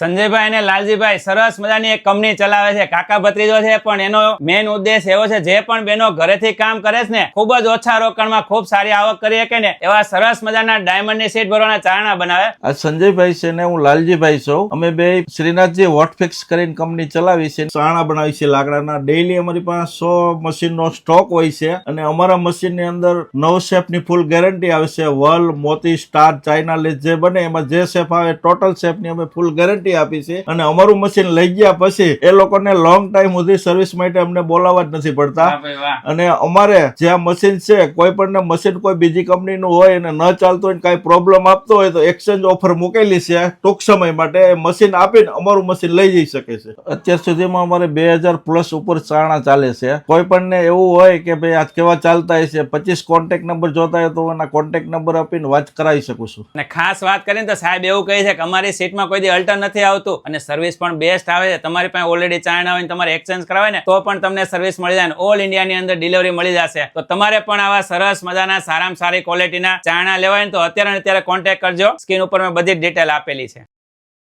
સંજયભાઈ અને લાલજીભાઈ સરસ મજાની એક કંપની ચલાવે છે, કાકા ભત્રીજો છે, પણ એનો મેઇન ઉદ્દેશ એવો છે જે પણ બહેનો ઘરેથી કામ કરે છે ને ખૂબ જ ઓછા રોકાણમાં ખૂબ સારી આવક કરી શકે ને એવા સરસ મજાના ડાયમંડની સીટ ભરવાના ચારણા બનાવે. આ સંજયભાઈ છે ને હું લાલજીભાઈ છું. અમે બે શ્રીનાથજી વોટફિક્સ કરીને કંપની ચલાવી છે, ચારણા બનાવી છે લાકડાના. ડેઈલી અમારી પાસે 100 મશીનનો સ્ટોક હોય છે અને અમારા મશીનની અંદર 9 શેપની ફૂલ ગેરંટી આવે છે. વર્લ, મોતી, સ્ટાર, ચાઇના લેસ જે બને એમાં જે શેપ આવે ટોટલ શેપની અમે ફૂલ ગેરંટી આપી છે. અને અમારું મશીન લઈ ગયા પછી એ લોકોને લોંગ ટાઈમ સુધી સર્વિસ માટે અમને બોલાવવા જ નથી પડતા. અને અમારે જે આ મશીન છે કોઈ પણ મશીન કોઈ બીજી કંપનીનું હોય અને ન ચાલતું હોય કઈ પ્રોબ્લેમ આપતો હોય તો એક્સચેન્જ ઓફર મૂકેલી છે. ટૂંક સમય માટે મશીન આપીને અમારું મશીન લઈ જઈ શકે છે. અત્યાર સુધીમાં અમારે 2000 પ્લસ ઉપર ચારણા ચાલે છે. કોઈ પણ ને એવું હોય કે ભાઈ આ કેવા ચાલતા હશે 25 કોન્ટેક્ટ નંબર જોતા હોય તો એના કોન્ટેક્ટ નંબર આપીને વાત કરાવી શકું છું. અને ખાસ વાત કરીને તો સાહેબ એવું કહે છે કે અમારી સીટમાં કોઈ દી અલ્ટર નથી આવતું અને સર્વિસ પણ બેસ્ટ આવે છે. તમારી પાસે ઓલરેડી ચારણા હોય ને તમારે એક્સચેન્જ કરાવે ને તો પણ તમને સર્વિસ મળી જાય, ઓલ ઇન્ડિયાની અંદર ડિલિવરી મળી જશે. તો તમારે પણ આવા સરસ મજાના સારામાં સારી ક્વોલિટીના ચારણા લેવાય ને તો અત્યારે કોન્ટેક્ટ કરજો. સ્ક્રીન ઉપર મેં બધી ડિટેલ આપેલી છે.